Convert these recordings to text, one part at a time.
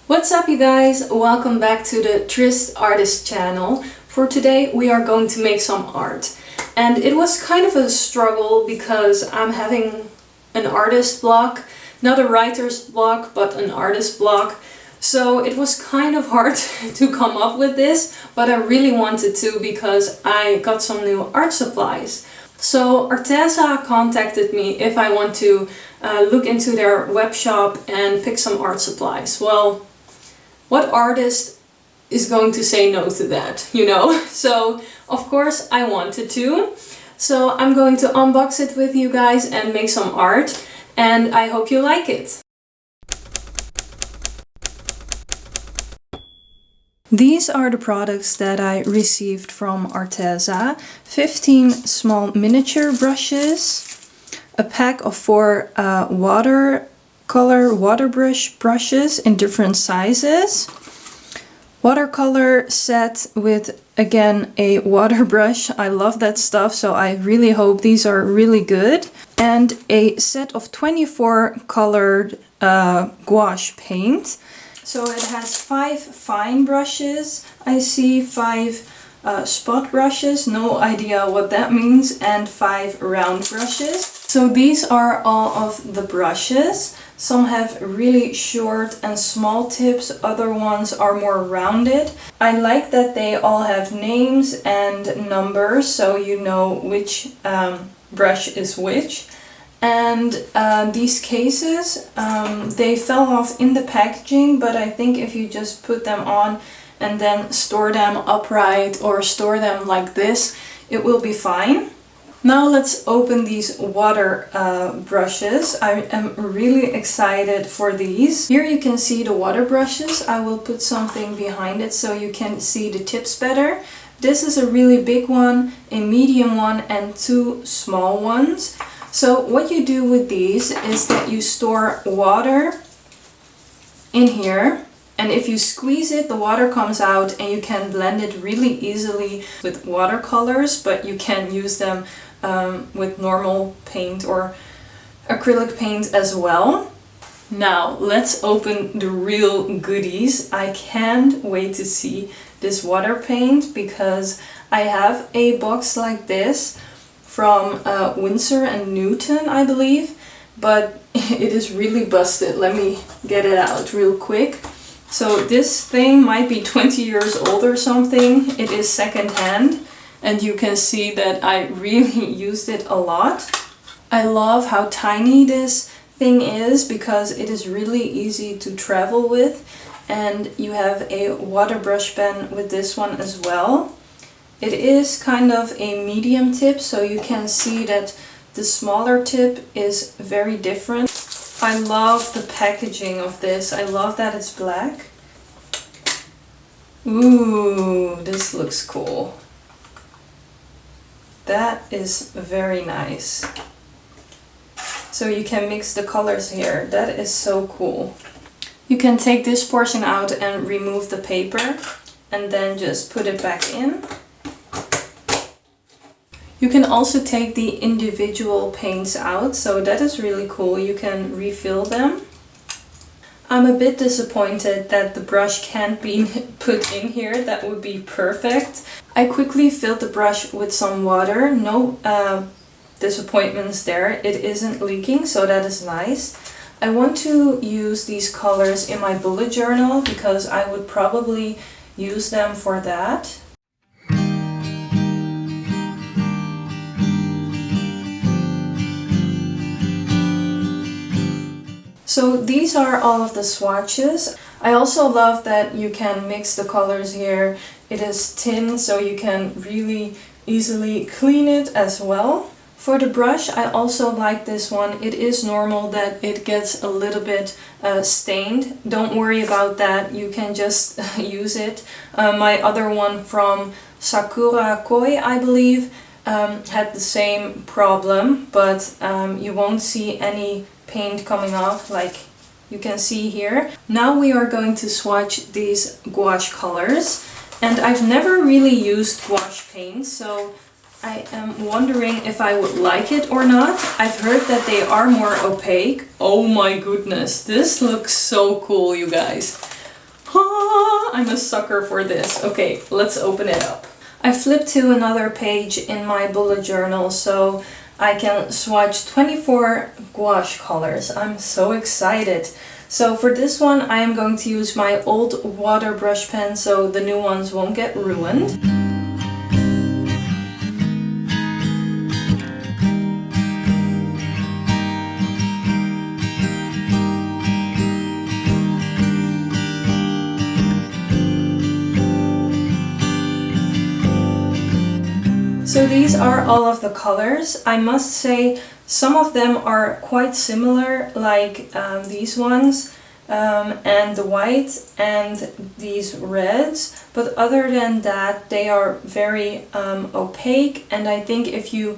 What's up, you guys? Welcome back to the TristArtist channel. For today we are going to make some art. And it was kind of a struggle because I'm having an artist block. Not a writer's block, but an artist block. So it was kind of hard to come up with this, but I really wanted to because I got some new art supplies. So ARTEZA contacted me if I want to look into their web shop and pick some art supplies. Well, what artist is going to say no to that, you know? So of course I wanted to. So I'm going to unbox it with you guys and make some art, and I hope you like it. These are the products that I received from ARTEZA. 15 small miniature brushes, a pack of 4 watercolor water brush brushes in different sizes, watercolor set with again a water brush. I love that stuff, so I really hope these are really good, and a set of 24 colored gouache paint. So it has 5 fine brushes, I see 5 spot brushes, no idea what that means, and 5 round brushes. So these are all of the brushes. Some have really short and small tips, other ones are more rounded. I like that they all have names and numbers, so you know which brush is which. And these cases, they fell off in the packaging, but I think if you just put them on and then store them upright or store them like this, it will be fine. Now let's open these water brushes. I am really excited for these. Here you can see the water brushes. I will put something behind it so you can see the tips better. This is a really big one, a medium one, and 2 small ones. So what you do with these is that you store water in here, and if you squeeze it, the water comes out and you can blend it really easily with watercolors, but you can use them with normal paint or acrylic paint as well. Now let's open the real goodies. I can't wait to see this water paint because I have a box like this from Winsor & Newton, I believe, but it is really busted. Let me get it out real quick. So this thing might be 20 years old or something. It is secondhand, and you can see that I really used it a lot. I love how tiny this thing is because it is really easy to travel with, and you have a water brush pen with this one as well. It is kind of a medium tip, so you can see that the smaller tip is very different. I love the packaging of this. I love that it's black. Ooh, this looks cool. That is very nice. So you can mix the colors here. That is so cool. You can take this portion out and remove the paper and then just put it back in. You can also take the individual paints out, so that is really cool. You can refill them. I'm a bit disappointed that the brush can't be put in here. That would be perfect. I quickly filled the brush with some water. No disappointments there. It isn't leaking, so that is nice. I want to use these colors in my bullet journal because I would probably use them for that. So these are all of the swatches. I also love that you can mix the colors here. It is tin, so you can really easily clean it as well. For the brush, I also like this one. It is normal that it gets a little bit stained. Don't worry about that, you can just use it. My other one from Sakura Koi, I believe, had the same problem, but you won't see any paint coming off like you can see here. Now we are going to swatch these gouache colors, and I've never really used gouache paint, so I am wondering if I would like it or not. I've heard that they are more opaque. Oh my goodness, this looks so cool, you guys. I'm a sucker for this. Okay, let's open it up. I flipped to another page in my bullet journal so I can swatch 24 gouache colors. I'm so excited. So for this one I am going to use my old water brush pen so the new ones won't get ruined. So these are all of the colors. I must say some of them are quite similar, like these ones and the white and these reds, but other than that they are very opaque, and I think if you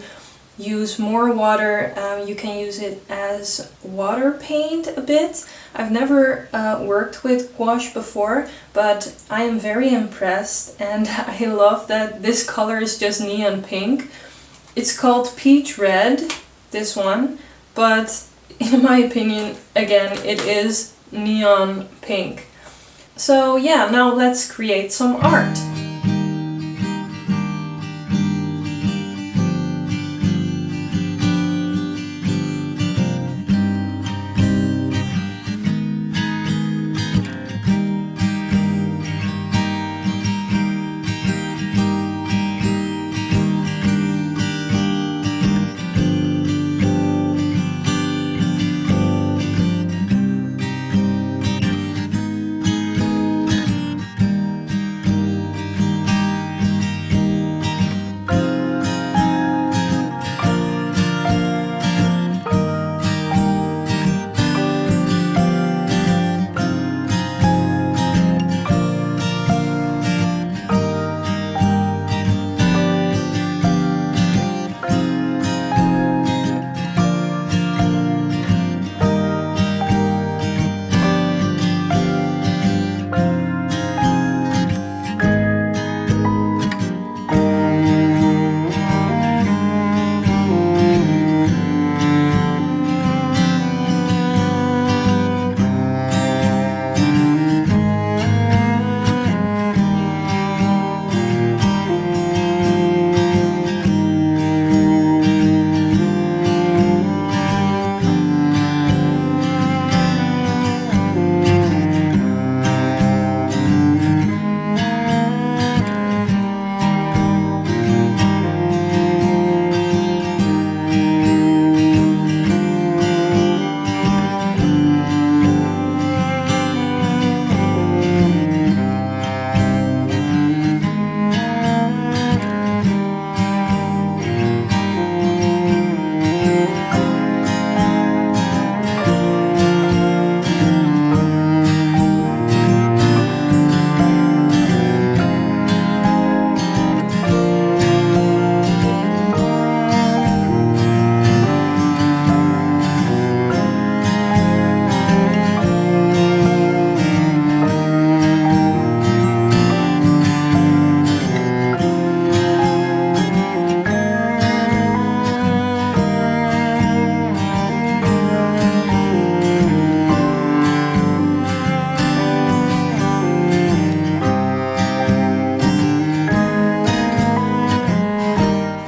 use more water you can use it as water paint a bit. I've never worked with gouache before, but I am very impressed, and I love that this color is just neon pink. It's called peach red, this one, but in my opinion, again, it is neon pink. So yeah, now let's create some art.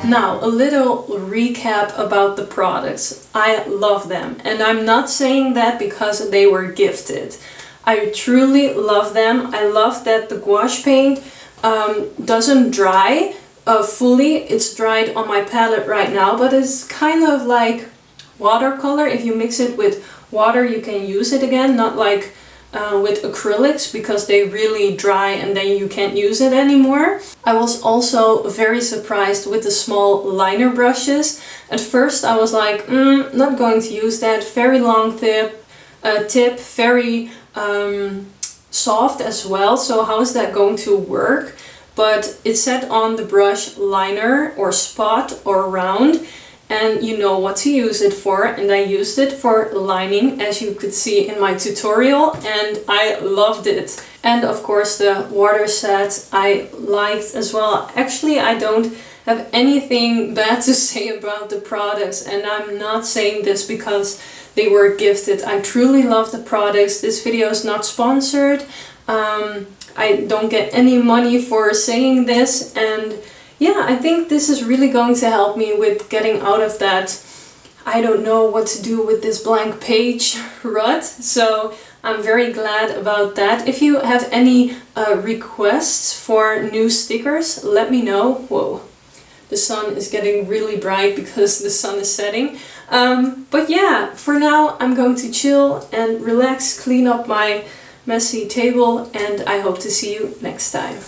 Now, a little recap about the products. I love them, and I'm not saying that because they were gifted. I truly love them. I love that the gouache paint doesn't dry fully. It's dried on my palette right now, but it's kind of like watercolor. If you mix it with water, you can use it again, not like with acrylics, because they really dry and then you can't use it anymore. I was also very surprised with the small liner brushes. At first I was like, not going to use that. Very long tip, very soft as well, so how is that going to work? But it said on the brush liner or spot or round, and you know what to use it for, and I used it for lining, as you could see in my tutorial, and I loved it. And of course the water set I liked as well. Actually, I don't have anything bad to say about the products, and I'm not saying this because they were gifted. I truly love the products. This video is not sponsored. I don't get any money for saying this, and yeah, I think this is really going to help me with getting out of that I don't know what to do with this blank page rut. So I'm very glad about that. If you have any requests for new stickers, let me know. Whoa, the sun is getting really bright because the sun is setting. But yeah, for now I'm going to chill and relax, clean up my messy table, and I hope to see you next time.